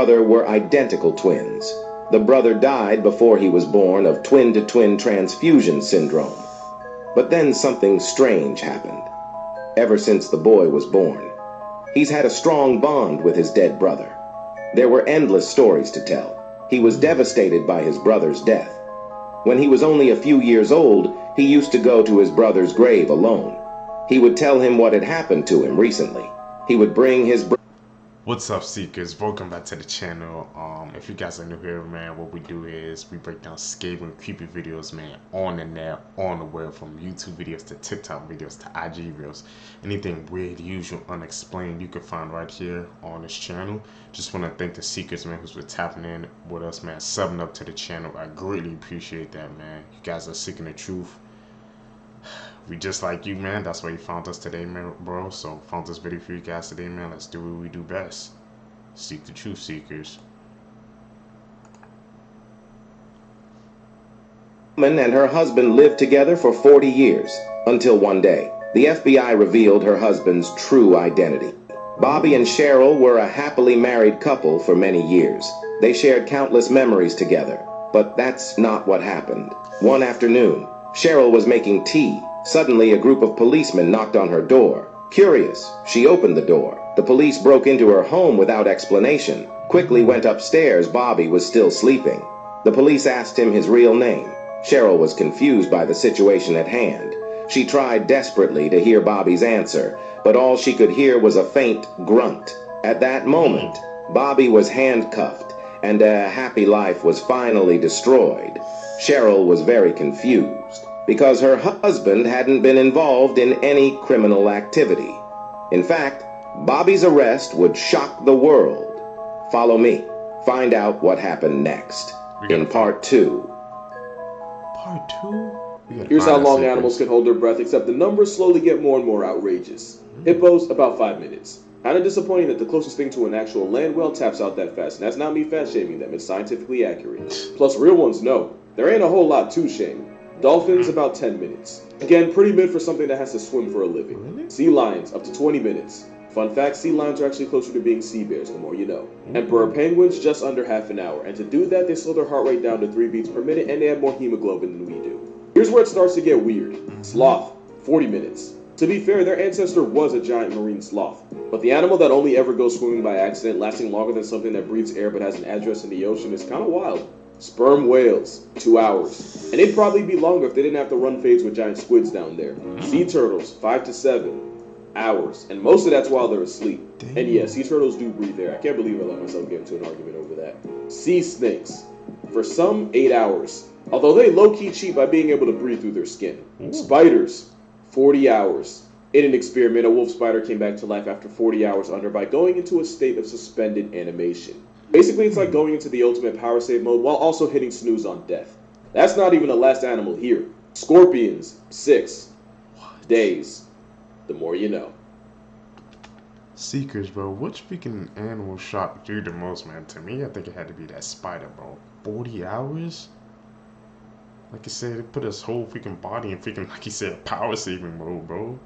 brother were identical twins. The brother died before he was born of twin-to-twin transfusion syndrome. But then something strange happened. Ever since the boy was born, he's had a strong bond with his dead brother. There were endless stories to tell. He was devastated by his brother's death. When he was only a few years old, he used to go to his brother's grave alone. He would tell him what had happened to him recently. He would bring his What's up, Seekers? Welcome back to the channel. If you guys are new here, man, what we do is we break down scary and creepy videos, man, on the net, on the web, from YouTube videos to TikTok videos to IG videos. Anything weird, usual, unexplained, you can find right here on this channel. Just want to thank the Seekers, man, who's been tapping in with us, man, subbing up to the channel. I greatly appreciate that, man. You guys are seeking the truth. We just like you, man. That's why you found us today, man, bro. So found this video for you guys today, man. Let's do what we do best. Seek the truth, seekers. Woman and her husband lived together for 40 years, until one day, the FBI revealed her husband's true identity. Bobby and Cheryl were a happily married couple for many years. They shared countless memories together, but that's not what happened. One afternoon, Cheryl was making tea. Suddenly, a group of policemen knocked on her door. Curious, she opened the door. The police broke into her home without explanation. Quickly went upstairs. Bobby was still sleeping. The police asked him his real name. Cheryl was confused by the situation at hand. She tried desperately to hear Bobby's answer, but all she could hear was a faint grunt. At that moment, Bobby was handcuffed, and a happy life was finally destroyed. Cheryl was very confused, because her husband hadn't been involved in any criminal activity. In fact, Bobby's arrest would shock the world. Follow me. Find out what happened next in part 2. Part 2? Here's how long animals can hold their breath, except the numbers slowly get more and more outrageous. Hippos, about 5 minutes. Kinda disappointing that the closest thing to an actual land whale taps out that fast, and that's not me fat-shaming them, it's scientifically accurate. Plus, real ones know. There ain't a whole lot to shame. Dolphins, about 10 minutes. Again, pretty mid for something that has to swim for a living. Really? Sea lions, up to 20 minutes. Fun fact, sea lions are actually closer to being sea bears, the more you know. Emperor penguins, just under half an hour. And to do that, they slow their heart rate down to 3 beats per minute, and they have more hemoglobin than we do. Here's where it starts to get weird. Sloth, 40 minutes. To be fair, their ancestor was a giant marine sloth. But the animal that only ever goes swimming by accident, lasting longer than something that breathes air but has an address in the ocean, is kinda wild. Sperm whales, 2 hours. And it'd probably be longer if they didn't have to run fades with giant squids down there. Sea turtles, 5 to 7 hours. And most of that's while they're asleep. Damn. And yeah, sea turtles do breathe air. I can't believe I let myself get into an argument over that. Sea snakes, for some, 8 hours. Although they low-key cheat by being able to breathe through their skin. Spiders, 40 hours. In an experiment, a wolf spider came back to life after 40 hours under by going into a state of suspended animation. Basically, it's like going into the ultimate power save mode while also hitting snooze on death. That's not even the last animal here. Scorpions, 6 days. The more you know. Seekers, bro, which freaking animal shocked you the most, man? To me, I think it had to be that spider, bro. 40 hours? Like you said, it put his whole freaking body in freaking, like you said, power saving mode, bro.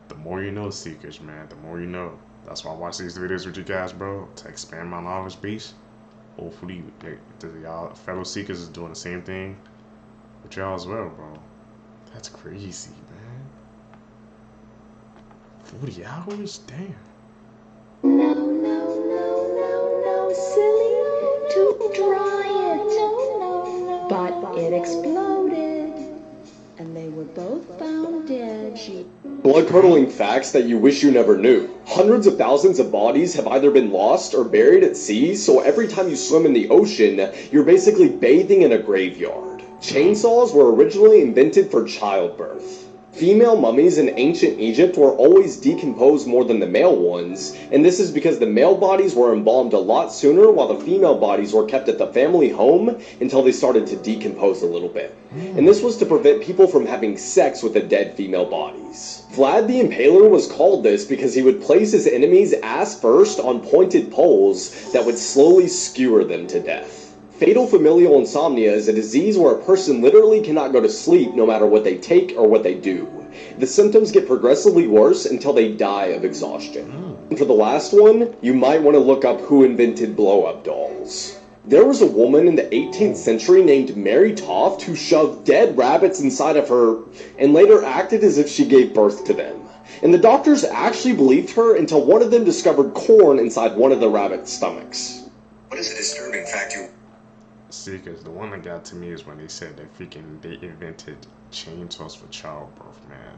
The more you know, Seekers, man. The more you know. That's why I watch these videos with you guys, bro, to expand my knowledge base. Hopefully, y'all fellow Seekers is doing the same thing with y'all as well, bro. That's crazy, man. 40 hours? Damn. No, silly, to dry it. But it exploded, and they were both found dead. Blood-curdling facts that you wish you never knew. Hundreds of thousands of bodies have either been lost or buried at sea, so every time you swim in the ocean, you're basically bathing in a graveyard. Chainsaws were originally invented for childbirth. Female mummies in ancient Egypt were always decomposed more than the male ones, and this is because the male bodies were embalmed a lot sooner while the female bodies were kept at the family home until they started to decompose a little bit. And this was to prevent people from having sex with the dead female bodies. Vlad the Impaler was called this because he would place his enemies ass first on pointed poles that would slowly skewer them to death. Fatal familial insomnia is a disease where a person literally cannot go to sleep no matter what they take or what they do. The symptoms get progressively worse until they die of exhaustion. For the last one, you might want to look up who invented blow-up dolls. There was a woman in the 18th century named Mary Toft who shoved dead rabbits inside of her and later acted as if she gave birth to them. And the doctors actually believed her until one of them discovered corn inside one of the rabbit's stomachs. What is a disturbing fact you... See, because the one that got to me is when they said that they invented chainsaws for childbirth, man.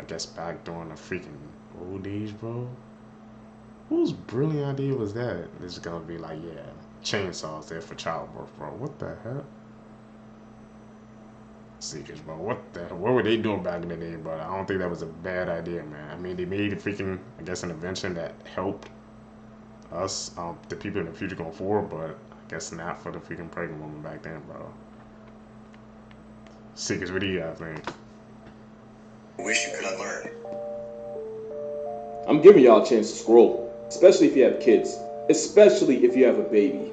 I guess back during the freaking old days, bro. Whose brilliant idea was that? It's gonna be like, yeah, chainsaws there for childbirth, bro. What the hell? Seekers, bro. What were they doing back in the day, bro? I don't think that was a bad idea, man. I mean, they made a freaking, I guess, an invention that helped us, the people in the future going forward, but I guess not for the freaking pregnant woman back then, bro. Seekers, what do you guys think? wish you could unlearn? I'm giving y'all a chance to scroll, especially if you have kids, especially if you have a baby.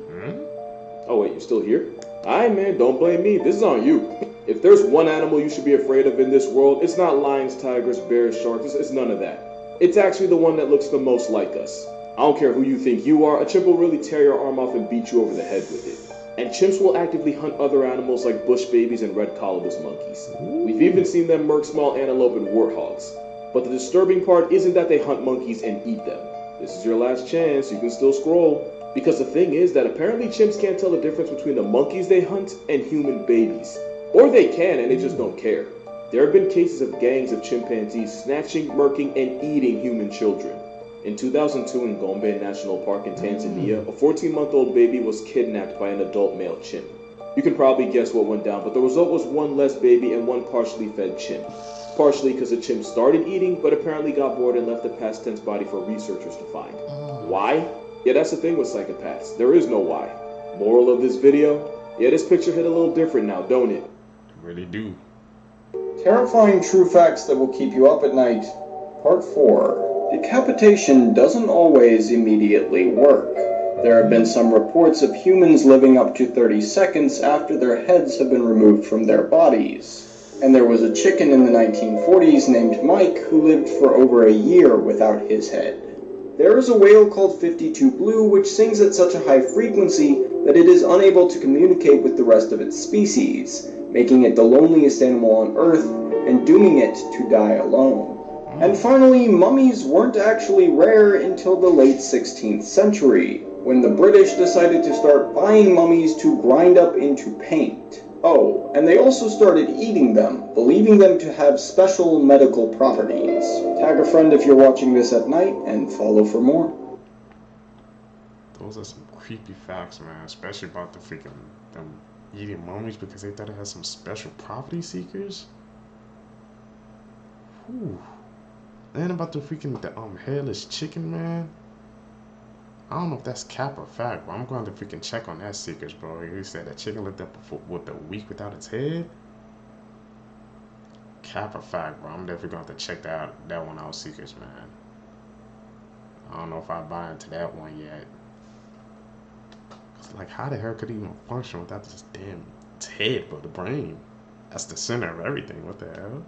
Oh wait, you're still here? Alright man, don't blame me, this is on you. If there's one animal you should be afraid of in this world, it's not lions, tigers, bears, sharks, it's none of that. It's actually the one that looks the most like us. I don't care who you think you are, a chimp will really tear your arm off and beat you over the head with it. And chimps will actively hunt other animals like bush babies and red colobus monkeys. We've even seen them murk small antelope and warthogs. But the disturbing part isn't that they hunt monkeys and eat them. This is your last chance, you can still scroll. Because the thing is that apparently chimps can't tell the difference between the monkeys they hunt and human babies. Or they can and they just don't care. There have been cases of gangs of chimpanzees snatching, murking, and eating human children. In 2002 in Gombe National Park in Tanzania, a 14-month-old baby was kidnapped by an adult male chimp. You can probably guess what went down, but the result was one less baby and one partially fed chimp. Partially because the chimp started eating, but apparently got bored and left the past tense body for researchers to find. Why? Yeah, that's the thing with psychopaths. There is no why. Moral of this video? Yeah, this picture hit a little different now, don't it? Really do. Terrifying true facts that will keep you up at night. Part 4. Decapitation doesn't always immediately work. There have been some reports of humans living up to 30 seconds after their heads have been removed from their bodies. And there was a chicken in the 1940s named Mike who lived for over a year without his head. There is a whale called 52 Blue which sings at such a high frequency that it is unable to communicate with the rest of its species, making it the loneliest animal on Earth and dooming it to die alone. And finally, mummies weren't actually rare until the late 16th century, when the British decided to start buying mummies to grind up into paint. Oh, and they also started eating them, believing them to have special medical properties. Tag a friend if you're watching this at night, and follow for more. Those are some creepy facts, man, especially about the freaking them eating mummies because they thought it had some special property seekers. Whew. And about the freaking hairless chicken, man. I don't know if that's cap or fact, but I'm going to freaking check on that seekers, bro. He said that chicken lived up with a week without its head. Cap or fact, bro. I'm definitely going to have to check that one out, seekers, man. I don't know if I buy into that one yet. Cause like, how the hell could it even function without this damn head, bro? The brain. That's the center of everything. What the hell?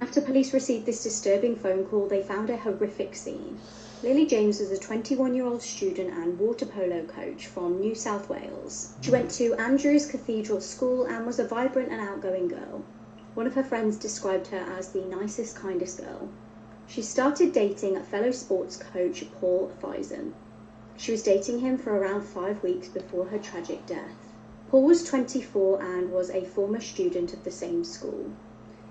After police received this disturbing phone call, they found a horrific scene. Lily James was a 21-year-old student and water polo coach from New South Wales. She went to Andrews Cathedral School and was a vibrant and outgoing girl. One of her friends described her as the nicest, kindest girl. She started dating a fellow sports coach, Paul Fison. She was dating him for around 5 weeks before her tragic death. Paul was 24 and was a former student of the same school.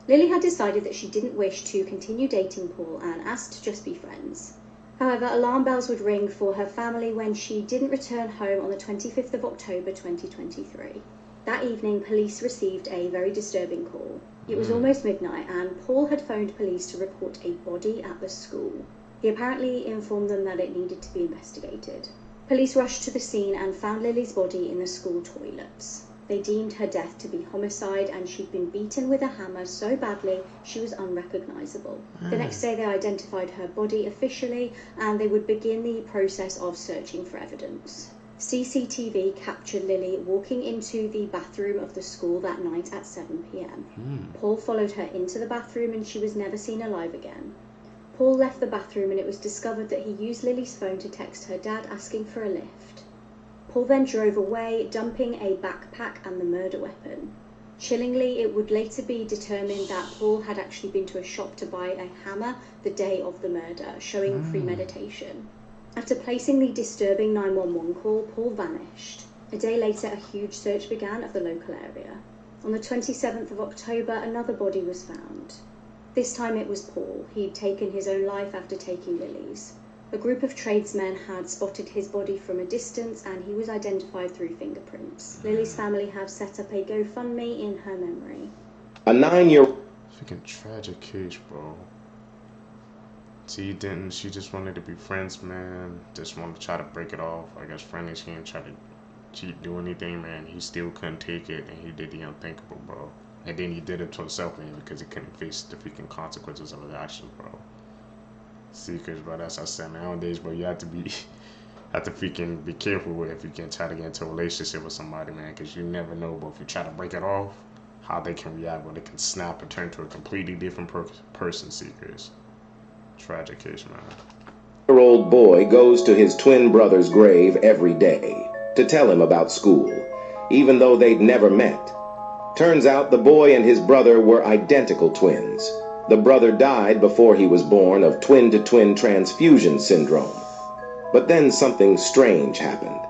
Lily had decided that she didn't wish to continue dating Paul and asked to just be friends. However, alarm bells would ring for her family when she didn't return home on the 25th of October 2023. That evening, police received a very disturbing call. It was almost midnight and Paul had phoned police to report a body at the school. He apparently informed them that it needed to be investigated. Police rushed to the scene and found Lily's body in the school toilets. They deemed her death to be homicide and she'd been beaten with a hammer so badly she was unrecognisable. The next day they identified her body officially and they would begin the process of searching for evidence. CCTV captured Lily walking into the bathroom of the school that night at 7 p.m. Paul followed her into the bathroom and she was never seen alive again. Paul left the bathroom and it was discovered that he used Lily's phone to text her dad asking for a lift. Paul then drove away, dumping a backpack and the murder weapon. Chillingly, it would later be determined that Paul had actually been to a shop to buy a hammer the day of the murder, showing premeditation. After placing the disturbing 911 call, Paul vanished. A day later, a huge search began of the local area. On the 27th of October, another body was found. This time it was Paul. He'd taken his own life after taking Lily's. A group of tradesmen had spotted his body from a distance and he was identified through fingerprints. Lily's family have set up a GoFundMe in her memory. A 9-year-old Freaking tragic case, bro. She didn't. She just wanted to be friends, man. Just wanted to try to break it off. I guess friendly. She didn't try to do anything, man. He still couldn't take it, and he did the unthinkable, bro. And then he did it to himself, man, because he couldn't face the freaking consequences of his actions, bro. Seekers, bro. That's what I said nowadays, bro. You have to freaking be careful with if you can try to get into a relationship with somebody, man, because you never know. But if you try to break it off, how they can react, when they can snap and turn to a completely different person. Seekers. Tragic case, man. 9-year-old boy goes to his twin brother's grave every day to tell him about school, even though they'd never met. Turns out the boy and his brother were identical twins. The brother died before he was born of twin-to-twin transfusion syndrome. But then something strange happened.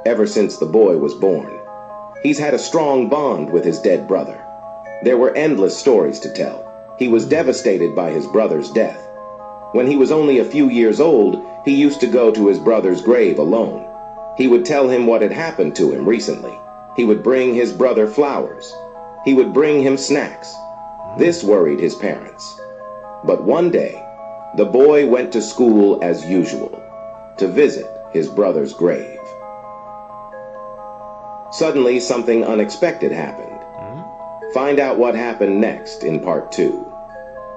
Ever since the boy was born, he's had a strong bond with his dead brother. There were endless stories to tell. He was devastated by his brother's death. When he was only a few years old, he used to go to his brother's grave alone. He would tell him what had happened to him recently. He would bring his brother flowers. He would bring him snacks. This worried his parents. But one day, the boy went to school as usual, to visit his brother's grave. Suddenly, something unexpected happened. Find out what happened next in part 2.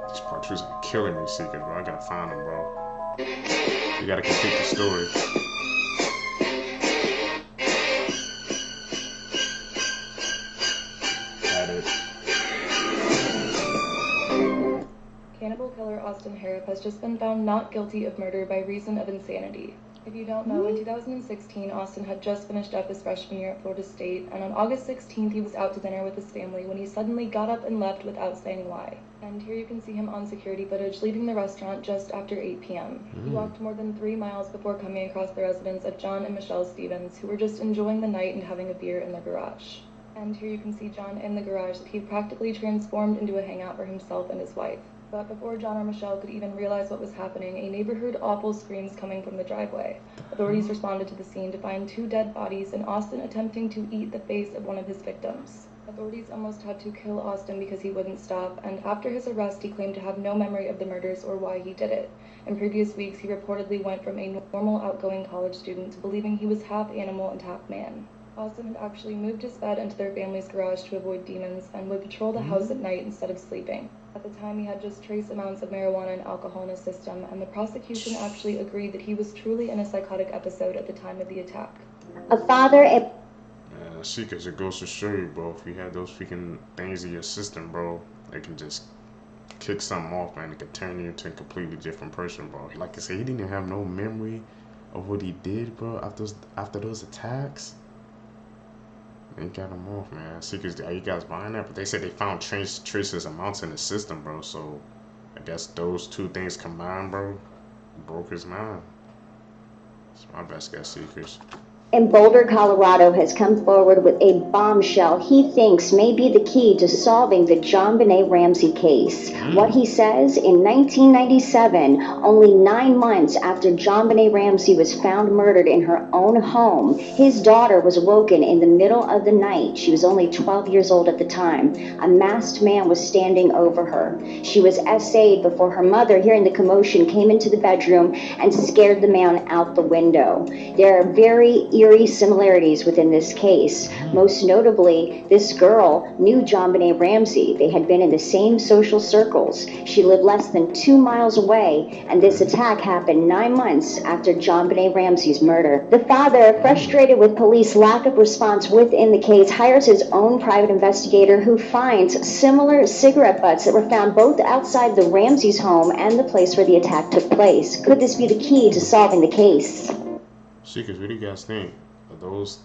This part 2 is killing me, Seekers, bro. I gotta find him, bro. You gotta complete the story. Cannibal killer Austin Harrop has just been found not guilty of murder by reason of insanity. If you don't know, in 2016, Austin had just finished up his freshman year at Florida State, and on August 16th, he was out to dinner with his family when he suddenly got up and left without saying why. And here you can see him on security footage leaving the restaurant just after 8 p.m. He walked more than 3 miles before coming across the residence of John and Michelle Stevens, who were just enjoying the night and having a beer in their garage. And here you can see John in the garage that he practically transformed into a hangout for himself and his wife. But before John or Michelle could even realize what was happening, a neighbor heard awful screams coming from the driveway. Authorities responded to the scene to find 2 dead bodies and Austin attempting to eat the face of one of his victims. Authorities almost had to kill Austin because he wouldn't stop, and after his arrest he claimed to have no memory of the murders or why he did it. In previous weeks he reportedly went from a normal outgoing college student to believing he was half animal and half man. Austin had actually moved his bed into their family's garage to avoid demons and would patrol the house at night instead of sleeping. At the time, he had just trace amounts of marijuana and alcohol in his system, and the prosecution actually agreed that he was truly in a psychotic episode at the time of the attack. A father and... Seekers, it goes to show you, bro, if you have those freaking things in your system, bro, they can just kick something off, man. It can turn you into a completely different person, bro. Like I said, he didn't even have no memory of what he did, bro, after those attacks. They got him off, man. Seekers, are you guys buying that? But they said they found traces amounts in the system, bro. So I guess those 2 things combined, bro, broke his mind. It's my best guess, Seekers. in Boulder, Colorado has come forward with a bombshell he thinks may be the key to solving the JonBenet Ramsey case. What he says, in 1997, only 9 months after JonBenet Ramsey was found murdered in her own home, his daughter was woken in the middle of the night. She was only 12 years old at the time. A masked man was standing over her. She was essayed before her mother, hearing the commotion, came into the bedroom and scared the man out the window. There are very eerie similarities within this case. Most notably, this girl knew JonBenet Ramsey. They had been in the same social circles. She lived less than 2 miles away, and this attack happened 9 months after JonBenet Ramsey's murder. The father, frustrated with police lack of response within the case, hires his own private investigator who finds similar cigarette butts that were found both outside the Ramsey's home and the place where the attack took place. Could this be the key to solving the case? Seekers, what do you guys think? Are those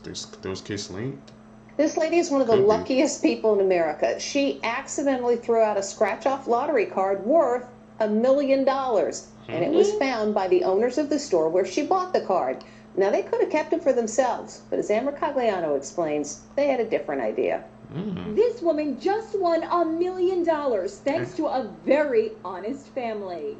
cases linked? This lady is one of the luckiest people in America. She accidentally threw out a scratch-off lottery card worth $1 million, and it was found by the owners of the store where she bought the card. Now, they could have kept it for themselves, but as Amber Cagliano explains, they had a different idea. This woman just won $1 million thanks to a very honest family.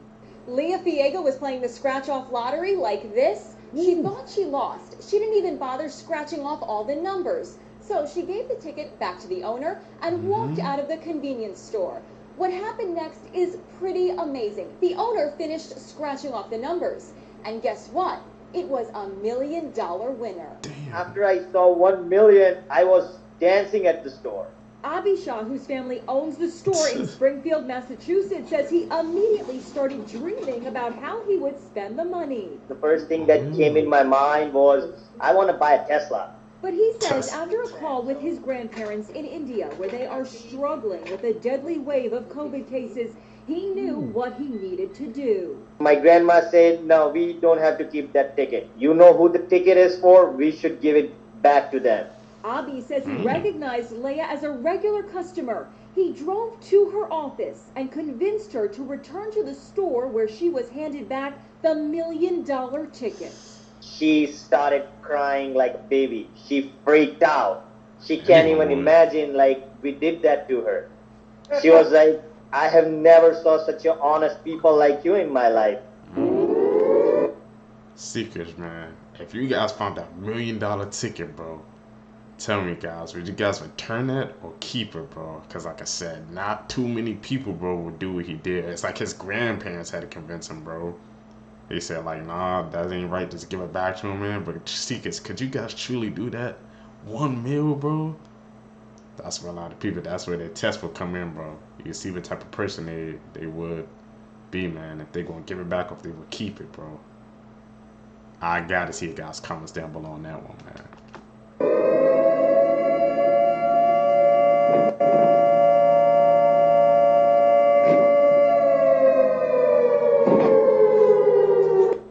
Leah Fiega was playing the scratch-off lottery like this. She thought she lost. She didn't even bother scratching off all the numbers. So she gave the ticket back to the owner and walked out of the convenience store. What happened next is pretty amazing. The owner finished scratching off the numbers. And guess what? It was $1 million winner. After I saw 1 million, I was dancing at the store. Abhi Shah, whose family owns the store in Springfield, Massachusetts, says he immediately started dreaming about how he would spend the money. The first thing that came in my mind was, I want to buy a Tesla. But he says after a call with his grandparents in India, where they are struggling with a deadly wave of COVID cases, he knew what he needed to do. My grandma said, no, we don't have to keep that ticket. You know who the ticket is for? We should give it back to them. Abhi says he recognized Leah as a regular customer. He drove to her office and convinced her to return to the store where she was handed back the $1 million ticket. She started crying like a baby. She freaked out. She can't even imagine like we did that to her. She was like, I have never saw such a honest people like you in my life. Seekers, man. If you guys found that $1 million ticket, bro, tell me, guys, would you guys return that or keep it, bro? Because like I said, not too many people, bro, would do what he did. It's like his grandparents had to convince him, bro. They said, like, nah, that ain't right. Just give it back to him, man. But Seekers, could you guys truly do that? 1 mil, bro? That's where a lot of people, that's where their test will come in, bro. You can see the type of person they would be, man. If they're going to give it back or if they would keep it, bro. I got to see you guys' comments down below on that one, man.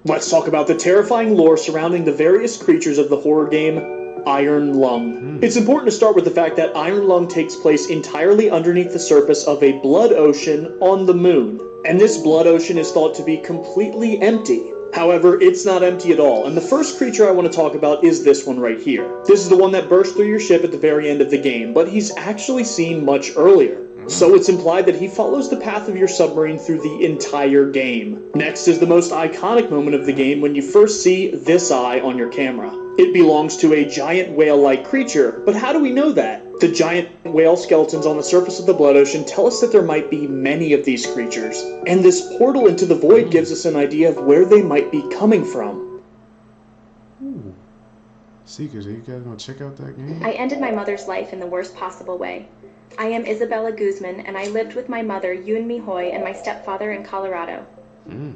Let's talk about the terrifying lore surrounding the various creatures of the horror game Iron Lung. It's important to start with the fact that Iron Lung takes place entirely underneath the surface of a blood ocean on the moon. And this blood ocean is thought to be completely empty. However, it's not empty at all, and the first creature I want to talk about is this one right here. This is the one that burst through your ship at the very end of the game, but he's actually seen much earlier. So it's implied that he follows the path of your submarine through the entire game. Next is the most iconic moment of the game when you first see this eye on your camera. It belongs to a giant whale-like creature, but how do we know that? The giant whale skeletons on the surface of the blood ocean tell us that there might be many of these creatures, and this portal into the void gives us an idea of where they might be coming from. Ooh. Seekers, are you guys gonna check out that game? I ended my mother's life in the worst possible way. I am Isabella Guzman, and I lived with my mother, Yun Mihoy, and my stepfather in Colorado.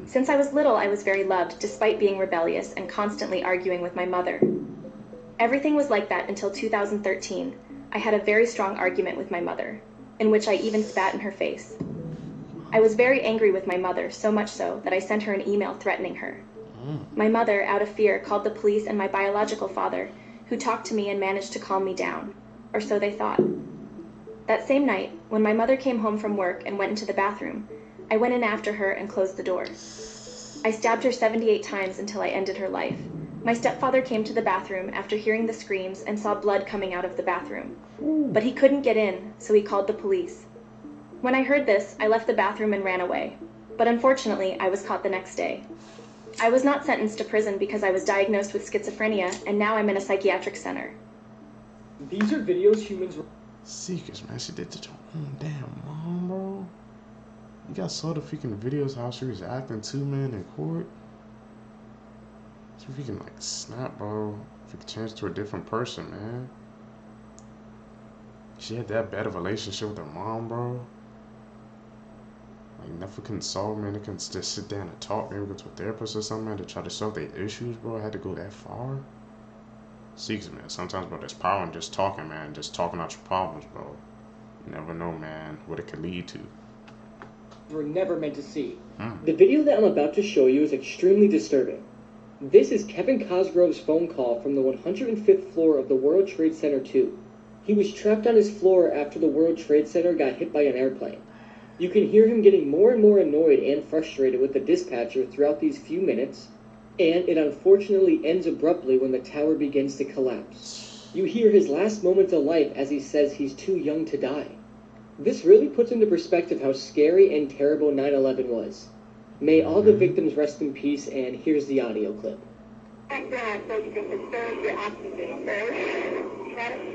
Since I was little, I was very loved, despite being rebellious and constantly arguing with my mother. Everything was like that until 2013. I had a very strong argument with my mother, in which I even spat in her face. I was very angry with my mother, so much so that I sent her an email threatening her. My mother, out of fear, called the police and my biological father, who talked to me and managed to calm me down, or so they thought. That same night, when my mother came home from work and went into the bathroom, I went in after her and closed the door. I stabbed her 78 times until I ended her life. My stepfather came to the bathroom after hearing the screams and saw blood coming out of the bathroom. But he couldn't get in, so he called the police. When I heard this, I left the bathroom and ran away. But unfortunately, I was caught the next day. I was not sentenced to prison because I was diagnosed with schizophrenia, and now I'm in a psychiatric center. These are videos humans... Seekers, man, she did to her own damn mom, bro. You guys saw the freaking videos how she was acting too, man, in court. So if you can like snap, bro. If you can change to a different person, man. She had that bad of a relationship with her mom, bro. Like never couldn't solve, man. They couldn't just sit down and talk, maybe go to a therapist or something, man, to try to solve their issues, bro. I had to go that far. Secrets, man. Sometimes, bro, there's power in just talking, man. Just talking out your problems, bro. You never know, man, what it could lead to. Were never meant to see. The video that I'm about to show you is extremely disturbing. This is Kevin Cosgrove's phone call from the 105th floor of the World Trade Center 2. He was trapped on his floor after the World Trade Center got hit by an airplane. You can hear him getting more and more annoyed and frustrated with the dispatcher throughout these few minutes, and it unfortunately ends abruptly when the tower begins to collapse. You hear his last moments of life as he says he's too young to die. This really puts into perspective how scary and terrible 9/11 was. May all the victims rest in peace, and here's the audio clip. Thank God, so you can conserve your oxygen, okay?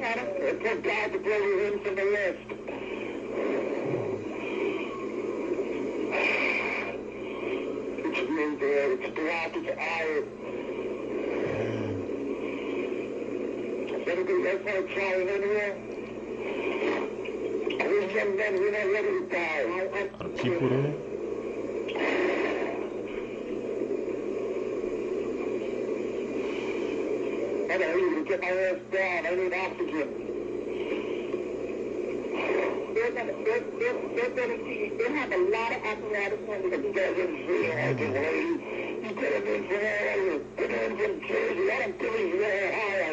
Shatter. Thank God to blow you in from the list. It's real there, it's black, it's iron. Is anybody else want to try it in here? These young men, we're not ready to die. Are the people there? I need to get my ass down. I need oxygen. They have a lot of apparatus on the doesn't feel like it, lady. You could have been from Ohio. Could have been from Jersey. I don't believe you're Ohio.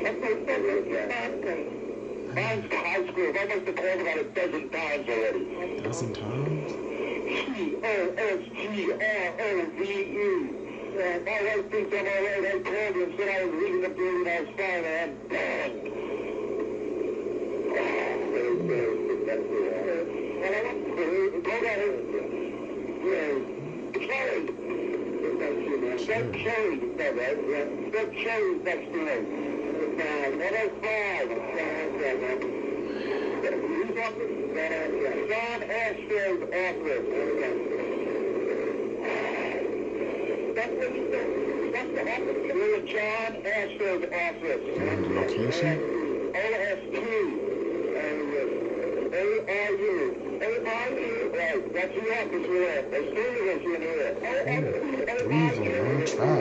That's my favorite. Mine's high school. I must have called about a dozen times already. A dozen times? T-O-S-G-R-O-V-E. My wife thinks I'm alright. I called her and said I was reading the book and I was fine, and I'm bang. Cherry next to me. 105. John Ashfield's office. That's what you said. That's the office. We're in John Ashfield's office. Location? OST. A-R-U. A-R-U. Right, that's the office we're at. There's three of us in here. Man, try.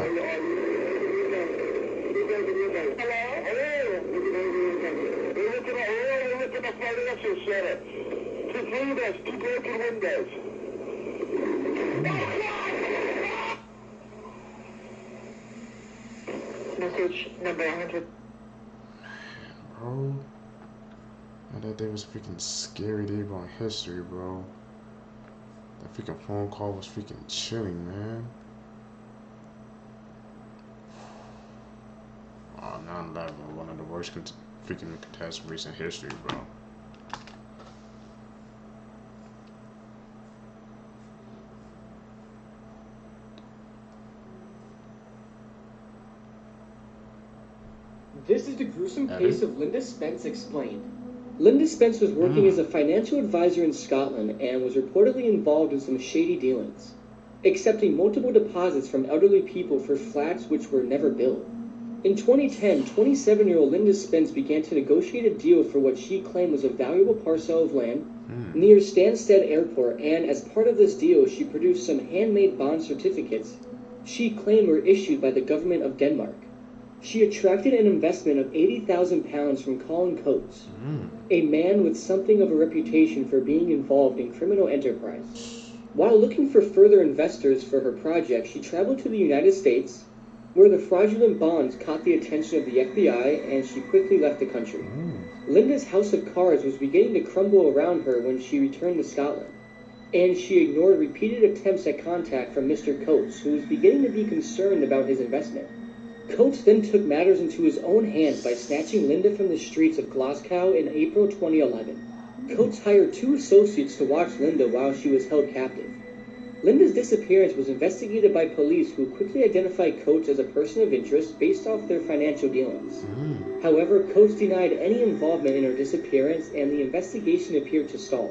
We're looking at the financial center. Two windows, two broken windows. Message number 100. Bro. Man, that day was a freaking scary day, bro, in history, bro. That freaking phone call was freaking chilling, man. Oh, 9/11, one of the worst freaking catastrophes in history, bro. This is the gruesome case of Linda Spence Explained. Linda Spence was working as a financial advisor in Scotland and was reportedly involved in some shady dealings, accepting multiple deposits from elderly people for flats which were never built. In 2010, 27-year-old Linda Spence began to negotiate a deal for what she claimed was a valuable parcel of land near Stansted Airport, and as part of this deal, she produced some handmade bond certificates she claimed were issued by the government of Denmark. She attracted an investment of £80,000 from Colin Coates, a man with something of a reputation for being involved in criminal enterprise. While looking for further investors for her project, she traveled to the United States, where the fraudulent bonds caught the attention of the FBI, and she quickly left the country. Linda's house of cards was beginning to crumble around her when she returned to Scotland, and she ignored repeated attempts at contact from Mr. Coates, who was beginning to be concerned about his investment. Coates then took matters into his own hands by snatching Linda from the streets of Glasgow in April 2011. Coates hired 2 associates to watch Linda while she was held captive. Linda's disappearance was investigated by police, who quickly identified Coates as a person of interest based off their financial dealings. However, Coates denied any involvement in her disappearance, and the investigation appeared to stall.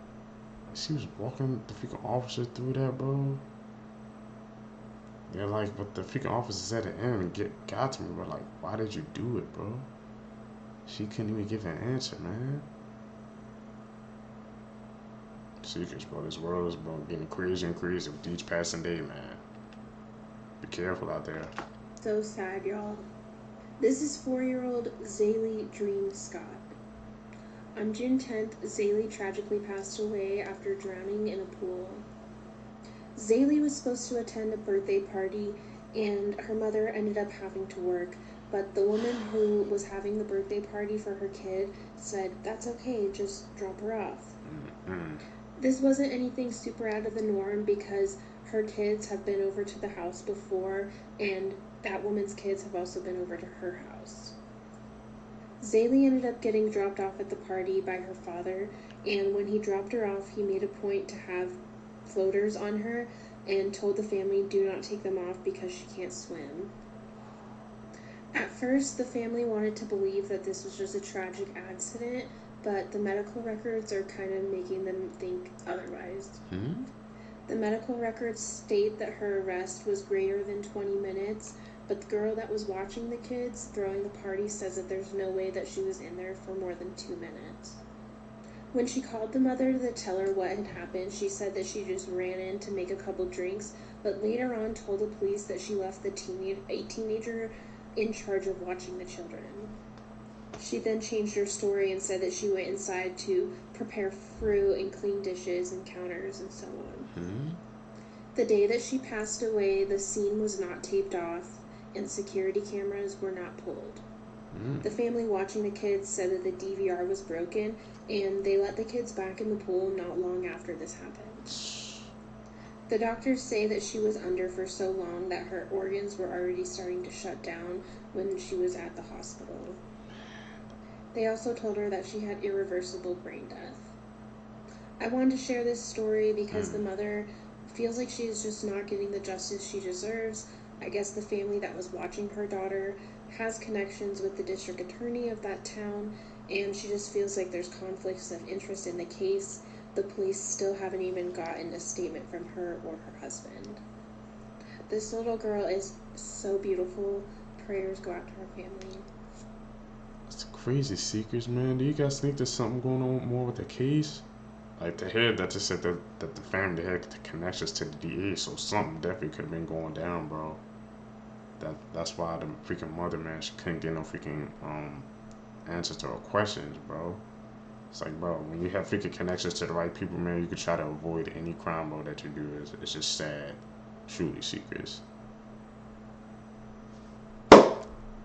She was walking the freaking officer through that, bro. Yeah, like, but the freaking officers at the end got to me, but like, why did you do it, bro? She couldn't even give an answer, man. Secrets, bro. This world is, bro, getting crazier and crazier with each passing day, man. Be careful out there. So sad, y'all. This is 4-year-old Zaylee Dream Scott. On June 10th, Zaylee tragically passed away after drowning in a pool. Zaylee was supposed to attend a birthday party, and her mother ended up having to work, but the woman who was having the birthday party for her kid said, "That's okay, just drop her off." This wasn't anything super out of the norm because her kids have been over to the house before, and that woman's kids have also been over to her house. Zaylee ended up getting dropped off at the party by her father, and when he dropped her off, he made a point to have floaters on her and told the family do not take them off because she can't swim. At first, the family wanted to believe that this was just a tragic accident, but the medical records are kind of making them think otherwise. The medical records state that her arrest was greater than 20 minutes, but the girl that was watching the kids throwing the party says that there's no way that she was in there for more than 2 minutes. When she called the mother to tell her what had happened, she said that she just ran in to make a couple drinks, but later on told the police that she left a teenager in charge of watching the children. She then changed her story and said that she went inside to prepare fruit and clean dishes and counters and so on. The day that she passed away, the scene was not taped off and security cameras were not pulled. The family watching the kids said that the DVR was broken and they let the kids back in the pool not long after this happened. The doctors say that she was under for so long that her organs were already starting to shut down when she was at the hospital. They also told her that she had irreversible brain death. I wanted to share this story because the mother feels like she is just not getting the justice she deserves. I guess the family that was watching her daughter has connections with the district attorney of that town, and she just feels like there's conflicts of interest in the case. The police still haven't even gotten a statement from her or her husband. This little girl is so beautiful. Prayers go out to her family. It's crazy, Seekers, man. Do you guys think there's something going on more with the case? Like, the head that just said that the family had the connections to the DA, so something definitely could have been going down, bro. That's why the freaking mother, man, she couldn't get no freaking answers to her questions, bro. It's like, bro, when you have freaking connections to the right people, man, you can try to avoid any crime, bro, that you do. It's just sad. Truly, Seekers.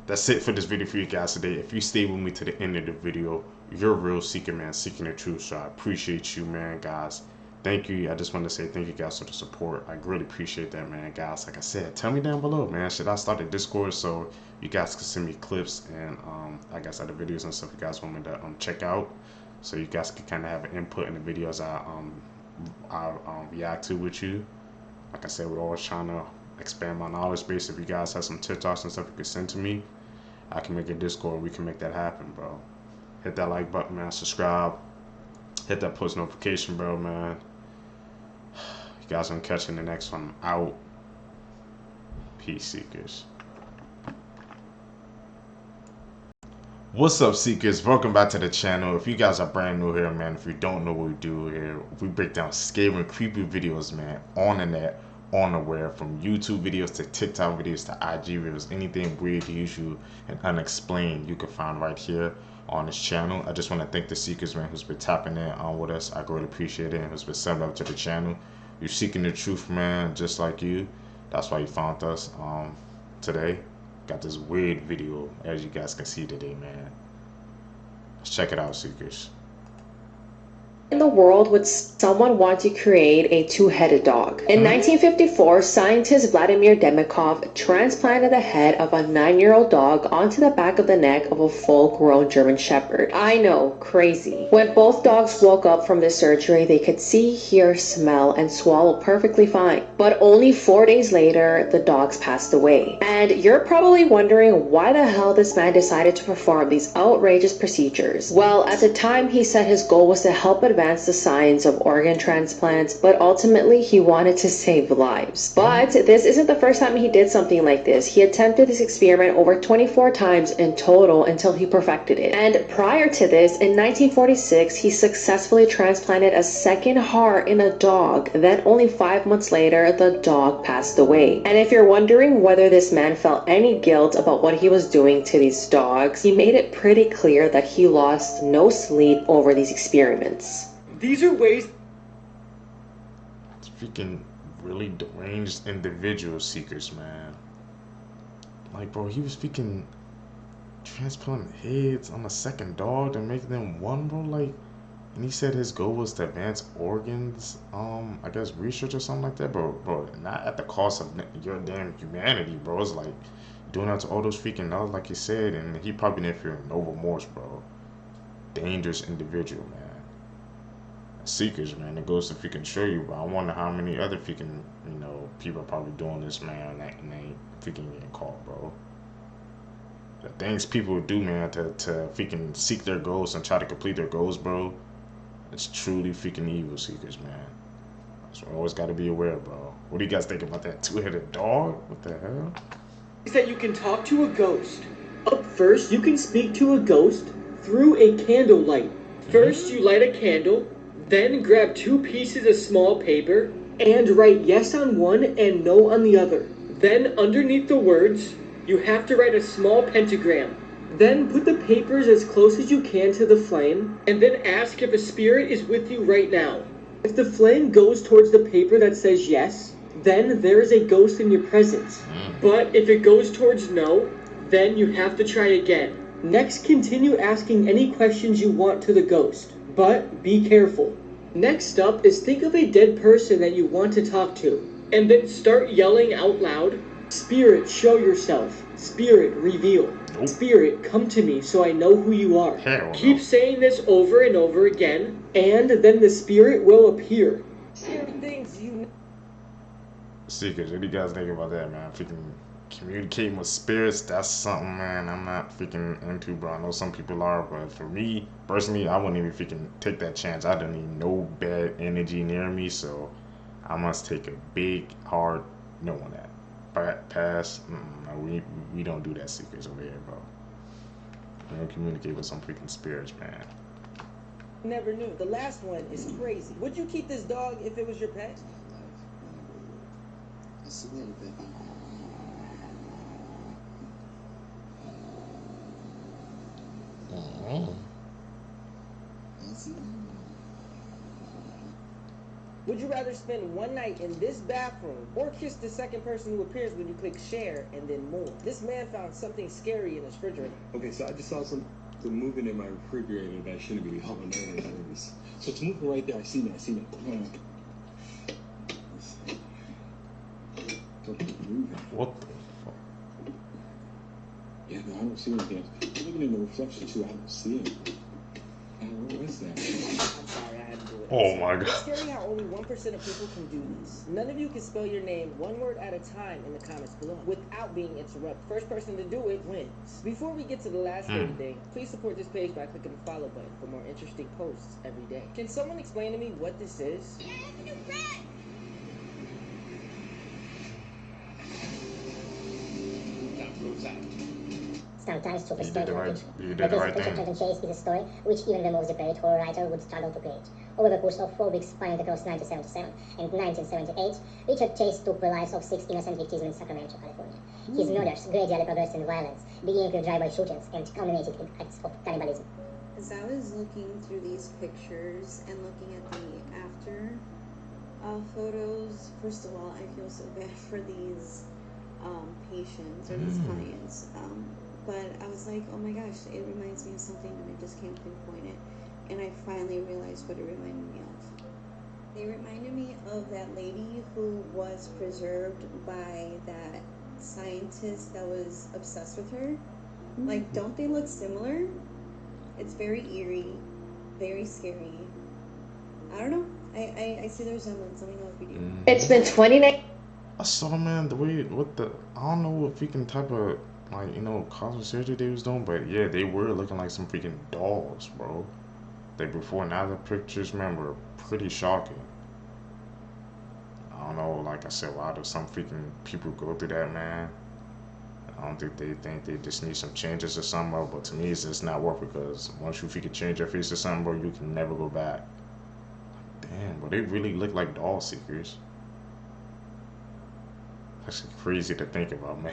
That's it for this video for you guys today. If you stay with me to the end of the video, you're a real seeker, man, seeking the truth. So I appreciate you, man, guys. Thank you. I just want to say thank you guys for the support. I really appreciate that, man, guys. Like I said, tell me down below, man. Should I start a Discord so you guys can send me clips and I guess other videos and stuff you guys want me to check out, so you guys can kind of have an input in the videos I react to with you. Like I said, we're always trying to expand my knowledge base. If you guys have some TikToks and stuff you can send to me, I can make a Discord. We can make that happen, bro. Hit that like button, man. Subscribe. Hit that post notification bell, man. You guys gonna catch in the next one. I'm out. Peace, Seekers. What's up, Seekers? Welcome back to the channel. If you guys are brand new here, man, if you don't know what we do here, we break down scary and creepy videos, man, on the net, on the web, from YouTube videos to TikTok videos to IG videos. Anything weird, usual, and unexplained, you can find right here on this channel. I just want to thank the Seekers, man, who's been tapping in on with us. I greatly appreciate it, and who's been subbing up to the channel. You're seeking the truth, man, just like you. That's why you found us today. Got this weird video, as you guys can see today, man. Let's check it out, Seekers. In the world would someone want to create a two-headed dog? In 1954, scientist Vladimir Demikov transplanted the head of a 9-year-old dog onto the back of the neck of a full-grown German Shepherd. I know, crazy. When both dogs woke up from the surgery, they could see, hear, smell, and swallow perfectly fine. But only 4 days later, the dogs passed away. And you're probably wondering why the hell this man decided to perform these outrageous procedures. Well, at the time, he said his goal was to help advance advance the science of organ transplants, but ultimately he wanted to save lives. But this isn't the first time he did something like this. He attempted this experiment over 24 times in total until he perfected it. And prior to this, in 1946, he successfully transplanted a second heart in a dog. Then only 5 months later, the dog passed away. And if you're wondering whether this man felt any guilt about what he was doing to these dogs, he made it pretty clear that he lost no sleep over these experiments. These are ways. It's freaking really deranged individual seekers, man. Like, bro, he was freaking transplanting heads on a second dog to make them one, bro. Like, and he said his goal was to advance organs, I guess research or something like that, bro, not at the cost of your damn humanity, bro. It's like doing that to all those freaking dogs, like you said, and he probably didn't feel no remorse, bro. Dangerous individual, man. Seekers, man, it goes to freaking show you, bro. I wonder how many other freaking, people are probably doing this, man, and they freaking getting caught, bro. The things people do, man, to freaking seek their goals and try to complete their goals, bro, it's truly freaking evil, seekers, man. So always got to be aware, bro. What do you guys think about that two-headed dog? What the hell? Is that you can talk to a ghost. Up first, you can speak to a ghost through a candle light. First, you light a candle, then grab 2 pieces of small paper and write yes on one and no on the other. Then, underneath the words, you have to write a small pentagram. Then put the papers as close as you can to the flame, and then ask if a spirit is with you right now. If the flame goes towards the paper that says yes, then there is a ghost in your presence. But if it goes towards no, then you have to try again. Next, continue asking any questions you want to the ghost, but be careful. Next up is think of a dead person that you want to talk to, and then start yelling out loud, "Spirit, show yourself. Spirit, reveal. Spirit, come to me so I know who you are." Keep saying this over and over again, and then the spirit will appear. Seekers, what do you guys think about that, man? Freaking communicating with spirits, that's something, man, I'm not freaking into, bro. I know some people are, but for me, personally, I wouldn't even freaking take that chance. I don't need no bad energy near me, so I must take a big, hard no on that. Pass. No, we don't do that, seekers over here, bro. We don't communicate with some freaking spirits, man. Never knew. The last one is crazy. Would you keep this dog if it was your pet? It's a little bit. Would you rather spend one night in this bathroom or kiss the second person who appears when you click share and then more? This man found something scary in his refrigerator. Okay, so I just saw something moving in my refrigerator that shouldn't be hovering there. So it's moving right there. I seen it. Something moving. What the fuck? Yeah, no, I don't see anything. Looking in the reflection too, I don't see it. What is that? I'm sorry, I had to do it. Oh my god. It's scary how only 1% of people can do this. None of you can spell your name one word at a time in the comments below without being interrupted. First person to do it wins. Before we get to the last dirty thing, please support this page by clicking the follow button for more interesting posts every day. Can someone explain to me what this is? Sometimes super You strange did the right reputation thing. chase is a story which even the most depraved horror writer would struggle to create. Over the course of 4 weeks spanned across 1977 and 1978, Richard Chase took the lives of 6 innocent victims in Sacramento, California. His murders gradually progressed in violence, beginning with drive-by shootings and culminated in acts of cannibalism. As I was looking through these pictures and looking at the after photos, first of all, I feel so bad for these patients or these clients. But I was like, oh my gosh, it reminds me of something and I just can't pinpoint it. And I finally realized what it reminded me of. They reminded me of that lady who was preserved by that scientist that was obsessed with her. Like, don't they look similar? It's very eerie, very scary. I don't know. I see the resemblance. Let me know if you do. It's been 29. I saw, man, the way, I don't know what freaking type of, like, cosmetic surgery they was doing, but yeah, they were looking like some freaking dolls, bro. the before and after pictures, man, were pretty shocking. I don't know, like I said, why do some freaking people go through that, man? I don't think they just need some changes or something, but to me, it's just not worth it because once you freaking change your face or something, bro, you can never go back. Damn, but they really look like doll seekers. That's crazy to think about, man.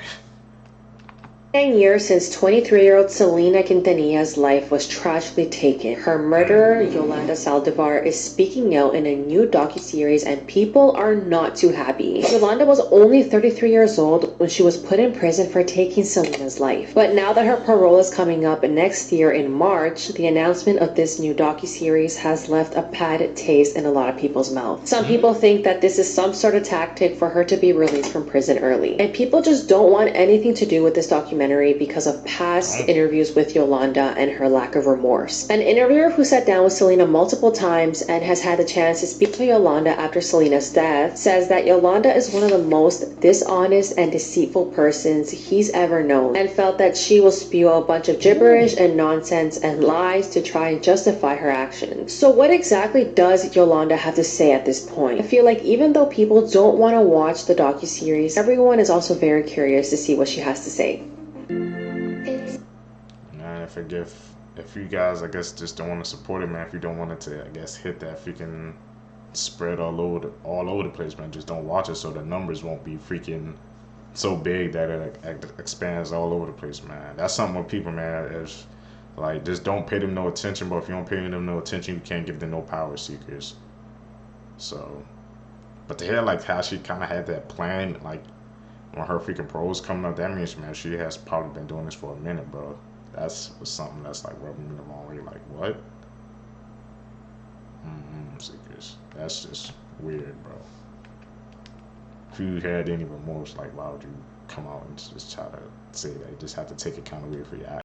9 years since 23-year-old Selena Quintanilla's life was tragically taken. Her murderer, Yolanda Saldivar, is speaking out in a new docuseries and people are not too happy. Yolanda was only 33 years old when she was put in prison for taking Selena's life. But now that her parole is coming up next year in March, the announcement of this new docuseries has left a bad taste in a lot of people's mouth. Some people think that this is some sort of tactic for her to be released from prison early. And people just don't want anything to do with this documentary because of past interviews with Yolanda and her lack of remorse. An interviewer who sat down with Selena multiple times and has had the chance to speak to Yolanda after Selena's death says that Yolanda is one of the most dishonest and deceitful persons he's ever known and felt that she will spew a bunch of gibberish and nonsense and lies to try and justify her actions. So what exactly does Yolanda have to say at this point? I feel like even though people don't want to watch the docuseries, everyone is also very curious to see what she has to say. Man, if you guys, I guess, just don't want to support it, man, if you don't want it to, I guess, hit that freaking spread all over the place, man, just don't watch it so the numbers won't be freaking so big that it expands all over the place, man. That's something with people, man, is like, just don't pay them no attention, but if you don't pay them no attention, you can't give them no power seekers. So, but to hear like how she kind of had that plan, like when her freaking pros coming up, that means, man, she has probably been doing this for a minute, bro. That's something that's like rubbing me the wrong way. Like, what? Seekers. That's just weird, bro. If you had any remorse, like, why would you come out and just try to say that? You just have to take accountability for your actions.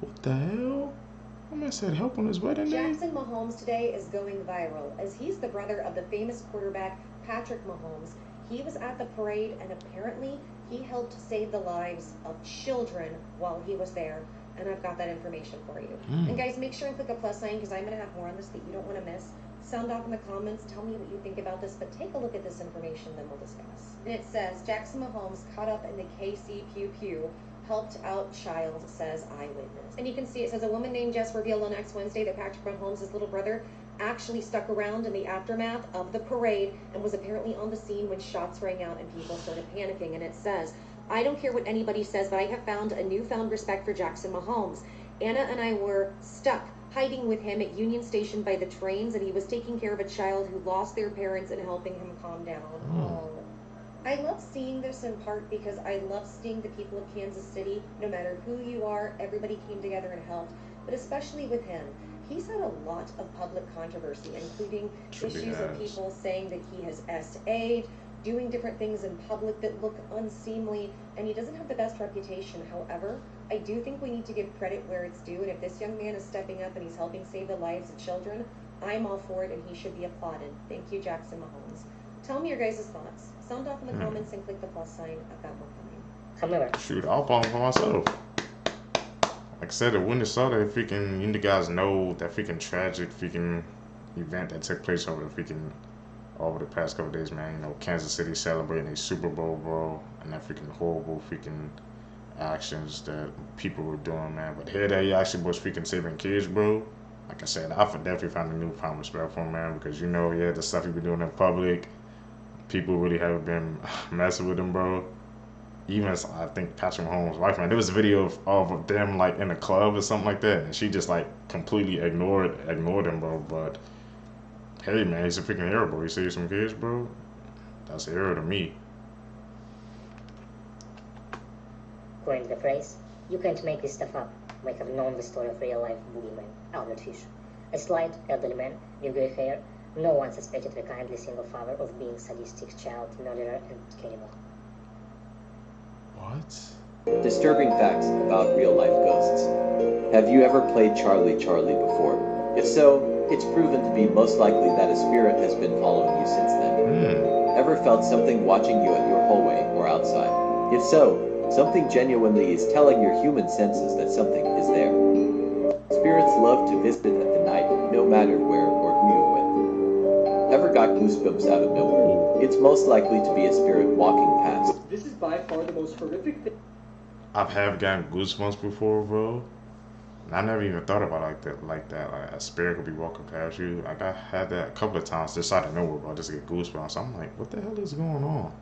What the hell? My man said help on his wedding day? Jackson Mahomes today is going viral as he's the brother of the famous quarterback Patrick Mahomes. He was at the parade and apparently he helped save the lives of children while he was there. And I've got that information for you. And guys, make sure and click a plus sign because I'm going to have more on this that you don't want to miss. Sound off in the comments. Tell me what you think about this, but take a look at this information, then we'll discuss. And it says, Jackson Mahomes caught up in the KC Pew Pew, helped out child, says eyewitness. And you can see it says a woman named Jess revealed on next Wednesday that Patrick Mahomes' little brother actually stuck around in the aftermath of the parade and was apparently on the scene when shots rang out and people started panicking. And it says, I don't care what anybody says, but I have found a newfound respect for Jackson Mahomes. Anna and I were stuck hiding with him at Union Station by the trains, and he was taking care of a child who lost their parents and helping him calm down. Oh. I love seeing this in part because I love seeing the people of Kansas City, no matter who you are, everybody came together and helped, but especially with him. He's had a lot of public controversy, including issues of people saying that he has SA'd, doing different things in public that look unseemly, and he doesn't have the best reputation. However, I do think we need to give credit where it's due, and if this young man is stepping up and he's helping save the lives of children, I'm all for it, and he should be applauded. Thank you, Jackson Mahomes. Tell me your guys' thoughts. Sound off in the comments and click the plus sign. I've got more coming. Shoot, I'll bomb for myself. Like I said, when I saw that freaking, you guys know that freaking tragic freaking event that took place over the past couple days, man. You know, Kansas City celebrating a Super Bowl, bro, and that freaking horrible freaking actions that people were doing, man. But here that he actually was freaking saving kids, bro. Like I said, I definitely found a newfound respect for him, man, because you know, yeah, the stuff he been doing in public, people really haven't been messing with him, bro. Even as I think Patrick Mahomes' wife, man, there was a video of them like in a club or something like that, and she just like completely ignored him, bro. But hey, man, he's a freaking hero, bro. He saved some kids, bro. That's a hero to me. Coined the phrase, you can't make this stuff up, might have known the story of real-life boogeyman, Albert Fish. A slight, elderly man with grey hair, no one suspected the kindly single father of being sadistic child murderer and cannibal. What? Disturbing facts about real-life ghosts. Have you ever played Charlie before? If so, it's proven to be most likely that a spirit has been following you since then. Ever felt something watching you at your hallway or outside? If so, something genuinely is telling your human senses that something is there. Spirits love to visit at the night, no matter where or who you're with. Ever got goosebumps out of nowhere? It's most likely to be a spirit walking past. This is by far the most horrific thing. I've gotten goosebumps before, bro. I never even thought about like a spirit could be walking past you. Like I had that a couple of times just out of nowhere, bro. Just get goosebumps. I'm like, what the hell is going on?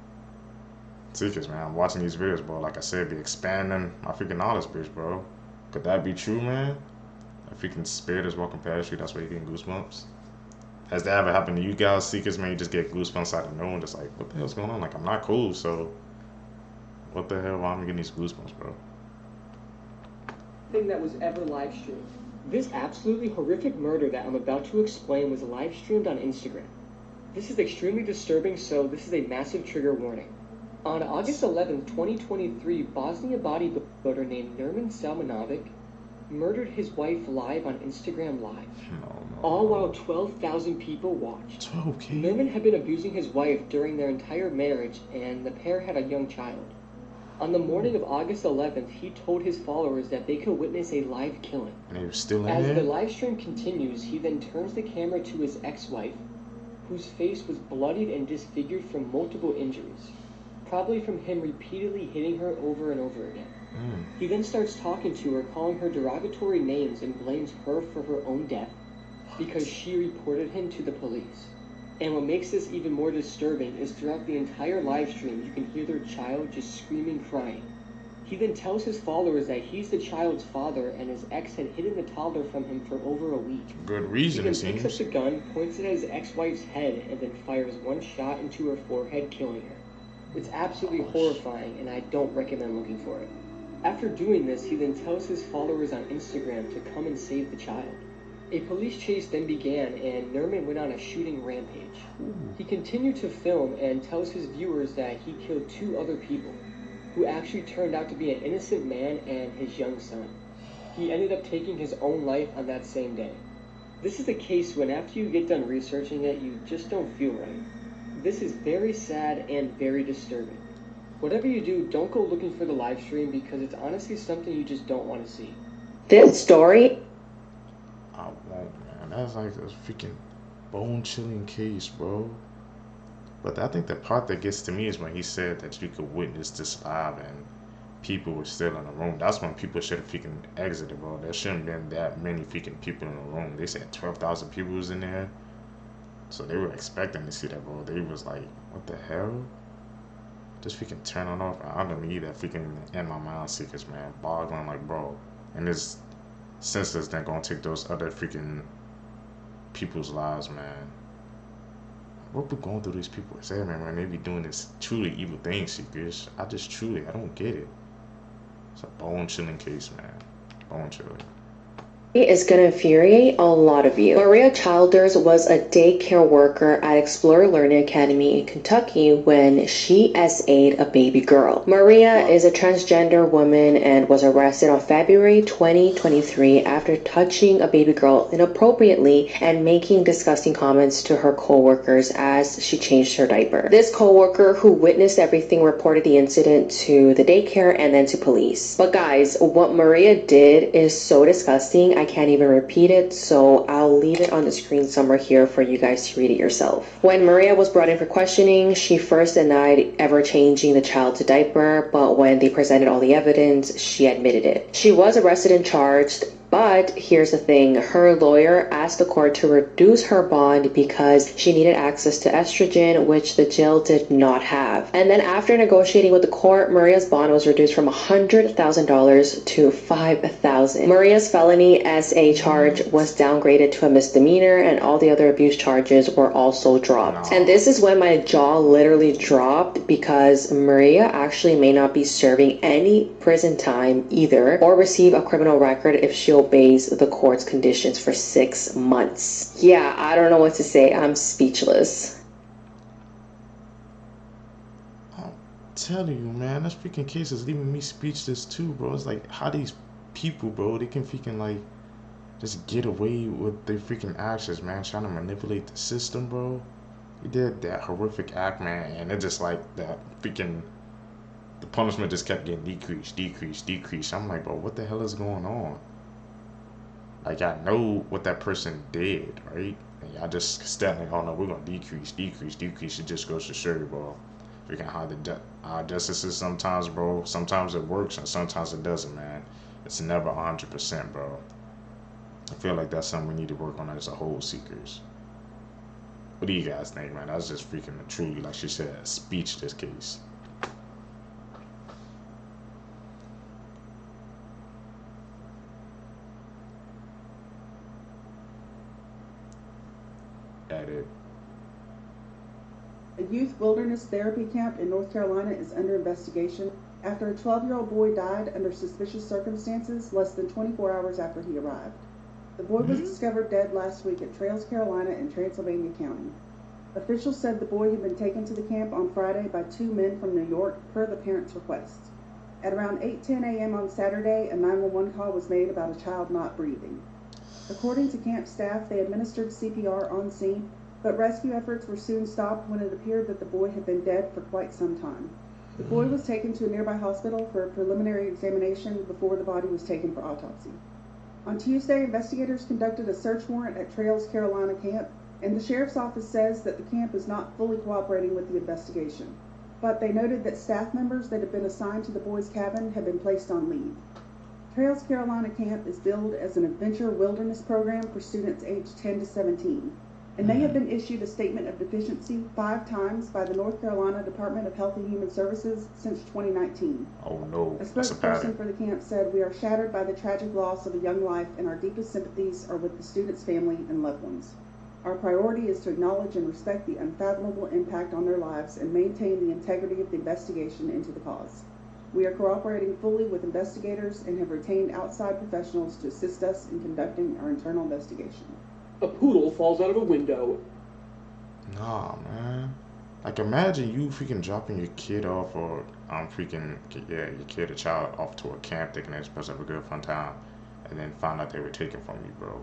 See, cause man, I'm watching these videos, bro. Like I said, be expanding my freaking knowledge, bitch, bro. Could that be true, man? A freaking spirit is walking past you, that's why you're getting goosebumps. Has that ever happened to you guys, Seekers, man? You just get goosebumps out of nowhere, just like, what the hell's going on? Like, I'm not cool, so what the hell? Why am I getting these goosebumps, bro? Thing that was ever live streamed. This absolutely horrific murder that I'm about to explain was live streamed on Instagram. This is extremely disturbing, so this is a massive trigger warning. On August 11th, 2023, Bosnia bodybuilder named Nermin Salmanovic murdered his wife live on Instagram Live. All while 12,000 people watched. 12K? Nermin had been abusing his wife during their entire marriage, and the pair had a young child. On the morning of August 11th, he told his followers that they could witness a live killing. And he was still in As there? the live stream continues, he then turns the camera to his ex-wife, whose face was bloodied and disfigured from multiple injuries, probably from him repeatedly hitting her over and over again. He then starts talking to her, calling her derogatory names, and blames her for her own death because she reported him to the police. And what makes this even more disturbing is throughout the entire live stream, you can hear their child just screaming, crying. He then tells his followers that he's the child's father and his ex had hidden the toddler from him for over a week. Good reason, it He then picks seems. up the gun, points it at his ex-wife's head, and then fires one shot into her forehead, killing her. It's absolutely horrifying, and I don't recommend looking for it. After doing this, he then tells his followers on Instagram to come and save the child. A police chase then began, and Nermin went on a shooting rampage. He continued to film and tells his viewers that he killed 2 other people, who actually turned out to be an innocent man and his young son. He ended up taking his own life on that same day. This is the case when after you get done researching it, you just don't feel right. This is very sad and very disturbing. Whatever you do, don't go looking for the live stream because it's honestly something you just don't want to see. This story. I won't, man. That's like a freaking bone-chilling case, bro. But I think the part that gets to me is when he said that you could witness this live and people were still in the room. That's when people should have freaking exited, bro. There shouldn't have been that many freaking people in the room. They said 12,000 people was in there. So they were expecting to see that, bro. They was like, what the hell? Just freaking turn it off. I don't need that freaking in my mind, Seekers, man. Boggling, like, bro. And this senseless thing gonna take those other freaking people's lives, man. What we going through these people? Say, man, when they be doing this truly evil thing, Seekers. I don't get it. It's a bone-chilling case, man. Bone-chilling. Is going to infuriate a lot of you. Maria Childers was a daycare worker at Explorer Learning Academy in Kentucky when she SA'd a baby girl. Maria is a transgender woman and was arrested on February 2023 after touching a baby girl inappropriately and making disgusting comments to her co-workers as she changed her diaper. This co-worker who witnessed everything reported the incident to the daycare and then to police. But guys, what Maria did is so disgusting. I can't even repeat it, so I'll leave it on the screen somewhere here for you guys to read it yourself. When Maria was brought in for questioning, she first denied ever changing the child's diaper, but when they presented all the evidence, she admitted it. She was arrested and charged, but here's the thing, her lawyer asked the court to reduce her bond because she needed access to estrogen, which the jail did not have. And then after negotiating with the court, Maria's bond was reduced from $100,000 to $5,000. Maria's felony SA charge was downgraded to a misdemeanor, and all the other abuse charges were also dropped. And this is when my jaw literally dropped because Maria actually may not be serving any prison time either or receive a criminal record if she obeys the court's conditions for 6 months. Yeah, I don't know what to say. I'm speechless. telling you, man, that freaking case is leaving me speechless too, bro. It's like how these people, bro, they can freaking like just get away with their freaking actions, man, trying to manipulate the system, bro. He did that horrific act, man, and it just like that freaking the punishment just kept getting decreased. I'm like, bro, what the hell is going on? Like, I know what that person did, right? And y'all just step like, oh no, we're gonna decrease. It just goes to show you, bro. Freaking how the justice is sometimes, bro. Sometimes it works and sometimes it doesn't, man. It's never 100%, bro. I feel like that's something we need to work on as a whole, Seekers. What do you guys think, man? That's just freaking the truth, like she said, a speechless case. At it. A youth wilderness therapy camp in North Carolina is under investigation after a 12-year-old boy died under suspicious circumstances less than 24 hours after he arrived. The boy was discovered dead last week at Trails, Carolina in Transylvania County. Officials said the boy had been taken to the camp on Friday by 2 men from New York per the parents' request. At around 8:10 a.m. on Saturday, a 911 call was made about a child not breathing. According to camp staff, they administered CPR on scene, but rescue efforts were soon stopped when it appeared that the boy had been dead for quite some time. The boy was taken to a nearby hospital for a preliminary examination before the body was taken for autopsy. On Tuesday, investigators conducted a search warrant at Trails, Carolina camp, and the sheriff's office says that the camp is not fully cooperating with the investigation. But they noted that staff members that have been assigned to the boys' cabin have been placed on leave. Trails Carolina Camp is billed as an adventure wilderness program for students aged 10 to 17, and they have been issued a statement of deficiency 5 times by the North Carolina Department of Health and Human Services since 2019. Oh no, A that's a spokesperson pattern. for the camp said, "We are shattered by the tragic loss of a young life, and our deepest sympathies are with the student's family and loved ones. Our priority is to acknowledge and respect the unfathomable impact on their lives and maintain the integrity of the investigation into the cause. We are cooperating fully with investigators and have retained outside professionals to assist us in conducting our internal investigation." A poodle falls out of a window. Nah, man. Like, imagine you freaking dropping your kid off, or your kid or child off to a camp thinking they're supposed to have a good fun time, and then find out they were taken from you, bro.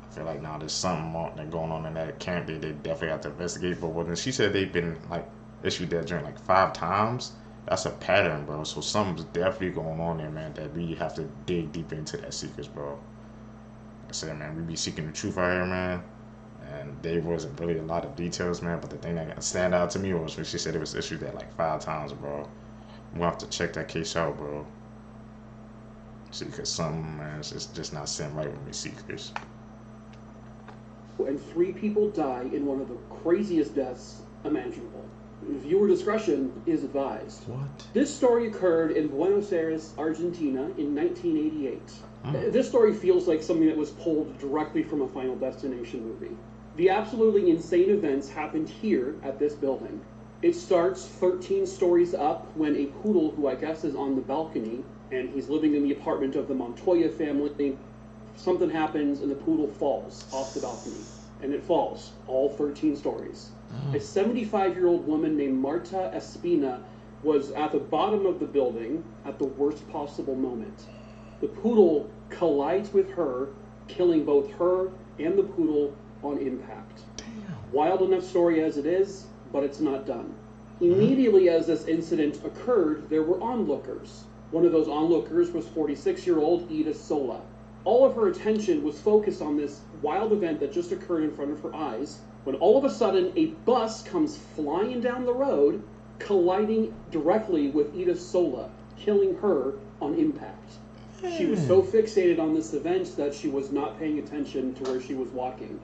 I feel like now there's something more that going on in that camp that they definitely have to investigate. But when she said they've been like issued that drink like 5 times, that's a pattern, bro. So something's definitely going on there, man, that we have to dig deeper into that, Seekers, bro. Like I said, man, we be seeking the truth out here, man. And there wasn't really a lot of details, man, but the thing that stand out to me was when she said it was issued that like 5 times, bro. We'll have to check that case out, bro. See, because something, man, it's just not sitting right with me, Seekers. And 3 people die in one of the craziest deaths imaginable. Viewer discretion is advised. What? This story occurred in Buenos Aires, Argentina in 1988. This story feels like something that was pulled directly from a Final Destination movie. The absolutely insane events happened here at this building. It starts 13 stories up when a poodle, who I guess is on the balcony, and he's living in the apartment of the Montoya family, something happens and the poodle falls off the balcony. And it falls all 13 stories. A 75-year-old woman named Marta Espina was at the bottom of the building at the worst possible moment. The poodle collides with her, killing both her and the poodle on impact. Wild enough story as it is, but it's not done. Immediately as this incident occurred, there were onlookers. One of those onlookers was 46-year-old Edith Sola. All of her attention was focused on this wild event that just occurred in front of her eyes, when all of a sudden a bus comes flying down the road, colliding directly with Edith Sola, killing her on impact. She was so fixated on this event that she was not paying attention to where she was walking.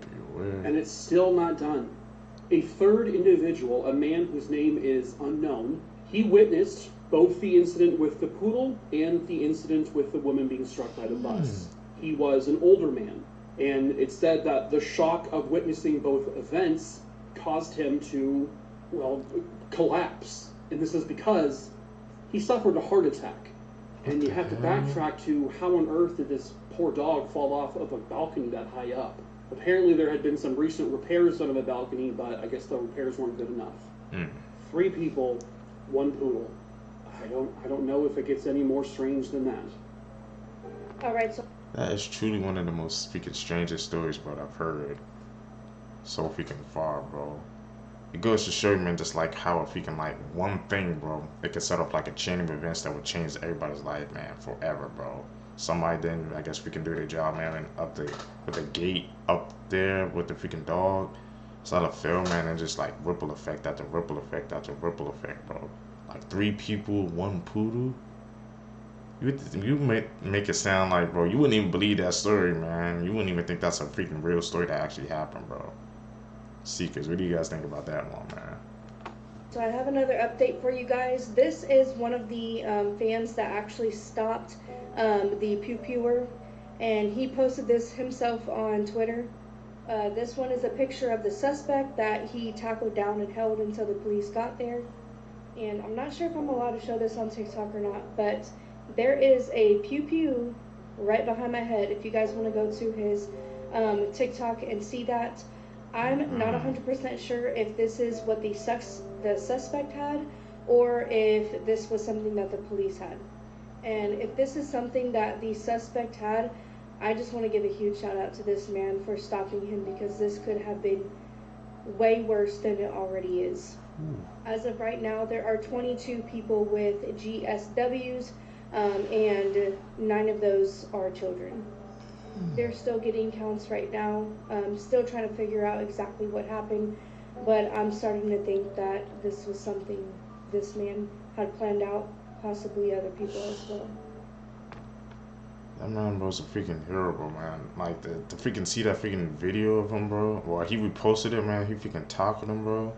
And it's still not done. A third individual, a man whose name is unknown, he witnessed both the incident with the poodle and the incident with the woman being struck by the bus. He was an older man, and it said that the shock of witnessing both events caused him to, well, collapse. And this is because he suffered a heart attack. And you have to backtrack to how on earth did this poor dog fall off of a balcony that high up. Apparently there had been some recent repairs done on the balcony, but I guess the repairs weren't good enough. 3 people, 1 poodle. I don't know if it gets any more strange than that. All right, so That is truly one of the most freaking strangest stories, bro, I've heard so freaking far, bro. It goes to show you, man, just like how a freaking like one thing, bro, it could set up like a chain of events that would change everybody's life, man, forever, bro. Somebody then, I guess, we can do their job, man, and up the with the gate up there with the freaking dog. It's not a film, man, and just like ripple effect after ripple effect after ripple effect, bro. Like 3 people, 1 poodle. You make it sound like, bro, you wouldn't even believe that story, man. You wouldn't even think that's a freaking real story that actually happened, bro. Seekers, what do you guys think about that one, man? So I have another update for you guys. This is one of the fans that actually stopped the pew-pewer, and he posted this himself on Twitter. This one is a picture of the suspect that he tackled down and held until the police got there. And I'm not sure if I'm allowed to show this on TikTok or not, but there is a pew-pew right behind my head. If you guys want to go to his TikTok and see that. I'm not 100% sure if this is what the suspect had, or if this was something that the police had. And if this is something that the suspect had, I just want to give a huge shout out to this man for stopping him, because this could have been way worse than it already is. As of right now, there are 22 people with GSWs, and 9 of those are children. They're still getting counts right now. Still trying to figure out exactly what happened, but I'm starting to think that this was something this man had planned out, possibly other people as well. That man was a freaking hero, bro, man. Like, to freaking see that freaking video of him, bro. Well, he reposted it, man. He freaking talked to him, bro.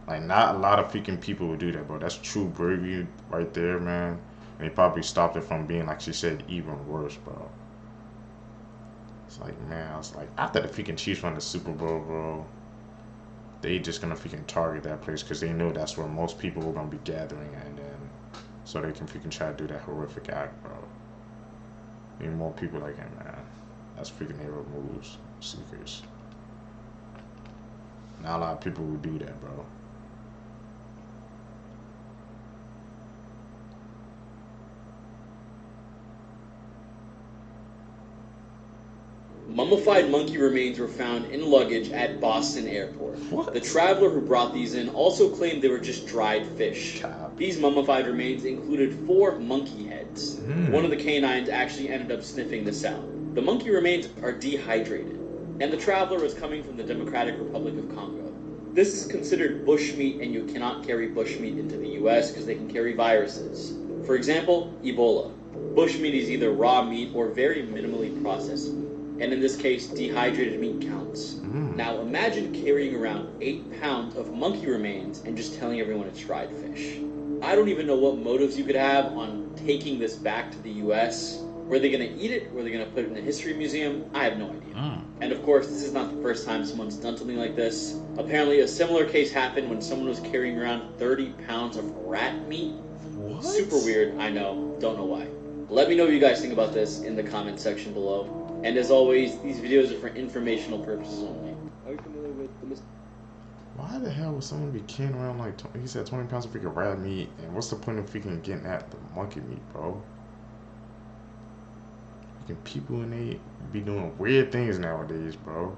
Like, not a lot of freaking people would do that, bro. That's true bravery right there, man. And he probably stopped it from being, like she said, even worse, bro. It's like, man, I was like, after the freaking Chiefs won the Super Bowl, bro, they just gonna freaking target that place because they know that's where most people were gonna be gathering, and then so they can freaking try to do that horrific act, bro. Need more people like him, man. That's freaking hero moves, Seekers. Not a lot of people would do that, bro. Mummified monkey remains were found in luggage at Boston Airport. What? The traveler who brought these in also claimed they were just dried fish. These mummified remains included 4 monkey heads. One of the canines actually ended up sniffing this out. The monkey remains are dehydrated, and the traveler was coming from the Democratic Republic of Congo. This is considered bushmeat, and you cannot carry bushmeat into the US because they can carry viruses. For example, Ebola. Bushmeat is either raw meat or very minimally processed meat. And in this case, dehydrated meat counts. Now imagine carrying around 8 pounds of monkey remains and just telling everyone it's dried fish. I don't even know what motives you could have on taking this back to the US. Were they going to eat it? Were they going to put it in a history museum? I have no idea. And of course, this is not the first time someone's done something like this. Apparently, a similar case happened when someone was carrying around 30 pounds of rat meat. What? Super weird, I know. Don't know why. Let me know what you guys think about this in the comment section below. And as always, these videos are for informational purposes only. Are you familiar with the Why the hell would someone be carrying around like, he said 20 pounds of freaking rat meat, and what's the point of freaking getting at the monkey meat, bro? Freaking people and they be doing weird things nowadays, bro.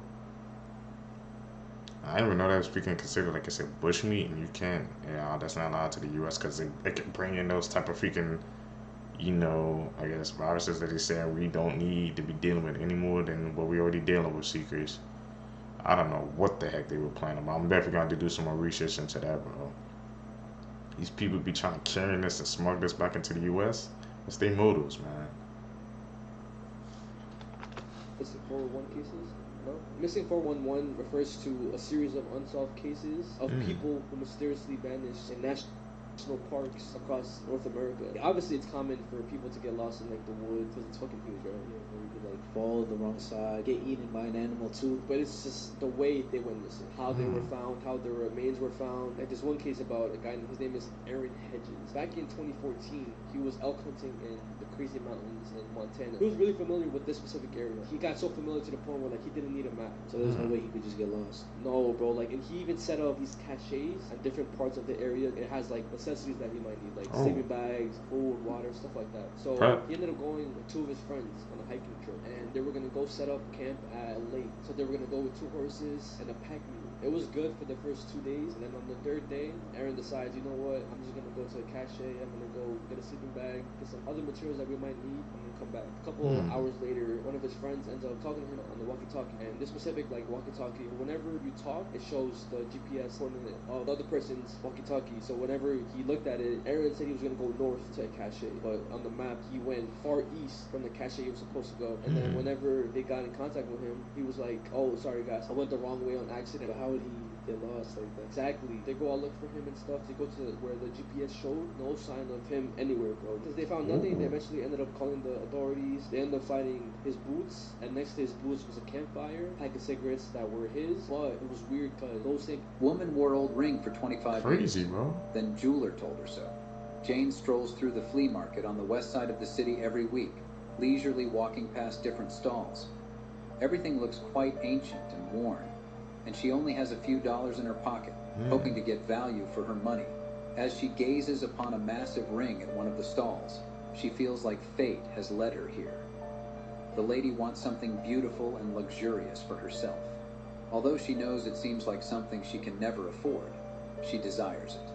I didn't even know that was freaking considered, like I said, bush meat, and you can't, that's not allowed to the US because it can bring in those type of freaking, I guess viruses that they say we don't need to be dealing with any more than what we already dealing with, Seekers. I don't know what the heck they were planning, but I'm definitely going to do some more research into that, bro. These people be trying to carry this and smuggle this back into the US. What's their motives, man? Missing 411 cases? No? Missing 411 refers to a series of unsolved cases of people who mysteriously vanished in national. national parks across North America. Obviously, it's common for people to get lost in like the woods because it's fucking huge, right? Where you could like fall on the wrong side, get eaten by an animal too. But it's just the way they went missing, how they were found, how their remains were found. Like there's one case about a guy, his name is Aaron Hedges. Back in 2014, he was elk hunting in the Crazy Mountains in Montana. He was really familiar with this specific area. He got so familiar to the point where like he didn't need a map. So there's no way he could just get lost. No, bro. Like, and he even set up these caches at different parts of the area. It has like necessities that he might need, like sleeping bags, food, water, stuff like that. So he ended up going with two of his friends on a hiking trip, and they were gonna go set up camp at a lake. So they were gonna go with 2 horses and a pack mule. It was good for the first 2 days, and then on the 3rd day, Aaron decides, you know what? I'm just gonna go to a cache. I'm gonna go get a sleeping bag, get some other materials that we might need. I'm gonna come back. A couple hours later, one of his friends ends up talking to him on the walkie-talkie, and this specific like walkie-talkie, whenever you talk, it shows the GPS coordinate of the other person's walkie-talkie. So whenever he looked at it, Aaron said he was gonna go north to a cache, but on the map he went far east from the cache he was supposed to go. And then whenever they got in contact with him, he was like, "Oh, sorry guys, I went the wrong way on accident." But how would he get lost like that? Exactly. They go out look for him and stuff. They go to where the GPS showed, no sign of him anywhere, bro. Because they found nothing. They eventually ended up calling the authorities. They ended up finding his boots, and next to his boots was a campfire, a pack of cigarettes that were his. But it was weird because those things. Woman wore old ring for 25 Crazy, years. bro. Then jeweler told her so. Jane strolls through the flea market on the west side of the city every week, leisurely walking past different stalls. Everything looks quite ancient and worn, and she only has a few dollars in her pocket, hoping to get value for her money. As she gazes upon a massive ring at one of the stalls, she feels like fate has led her here. The lady wants something beautiful and luxurious for herself. Although she knows it seems like something she can never afford, she desires it.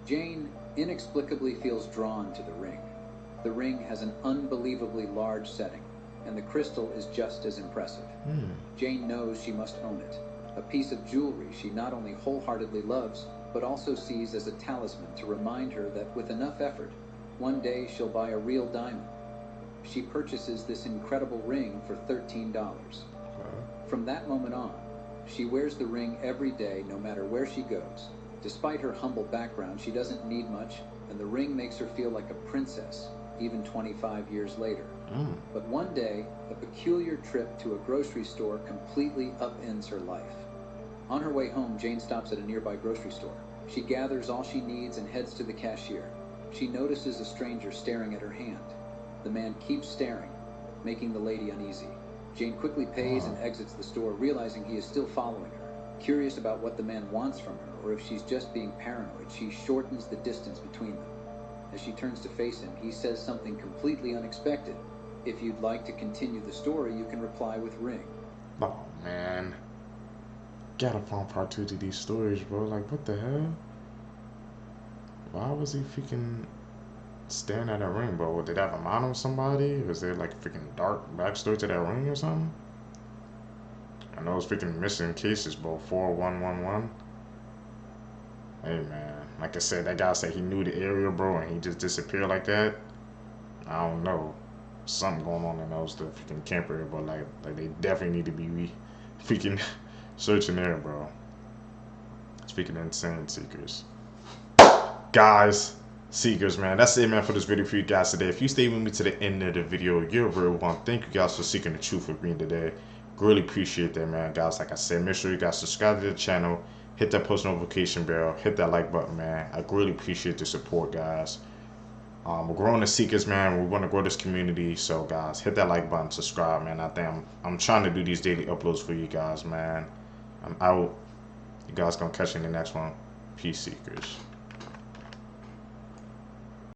Jane inexplicably feels drawn to the ring. The ring has an unbelievably large setting, and the crystal is just as impressive. Jane knows she must own it, a piece of jewelry she not only wholeheartedly loves, but also sees as a talisman to remind her that with enough effort, one day she'll buy a real diamond. She purchases this incredible ring for $13. From that moment on, she wears the ring every day no matter where she goes. Despite her humble background, she doesn't need much, and the ring makes her feel like a princess, even 25 years later. But one day, a peculiar trip to a grocery store completely upends her life. On her way home, Jane stops at a nearby grocery store. She gathers all she needs and heads to the cashier. She notices a stranger staring at her hand. The man keeps staring, making the lady uneasy. Jane quickly pays and exits the store, realizing he is still following her. Curious about what the man wants from her, or if she's just being paranoid, she shortens the distance between them. As she turns to face him, he says something completely unexpected. If you'd like to continue the story, you can reply with ring. Oh, man. Gotta find part 2 to these stories, bro. Like, what the hell? Why was he freaking staring at that ring, bro? Did that have a mind on somebody? Was there like a freaking dark backstory to that ring or something? I know it's freaking missing cases, bro. 4111. Hey, man. Like I said, that guy said he knew the area, bro, and he just disappeared like that. I don't know. Something going on in those the freaking camp area, but like they definitely need to be freaking searching there, bro. Speaking of insane seekers. Guys, seekers, man, that's it, man, for this video for you guys today. If you stay with me to the end of the video, you're a real one. Thank you guys for seeking the truth with me today. Really appreciate that, man. Guys, like I said, make sure you guys subscribe to the channel, hit that post notification bell, hit that like button, man. I really appreciate the support, guys. We're growing the seekers, man. We want to grow this community, so guys, hit that like button, subscribe, man. I think I'm trying to do these daily uploads for you guys, man. I'm out. You guys gonna catch you in the next one. Peace, seekers.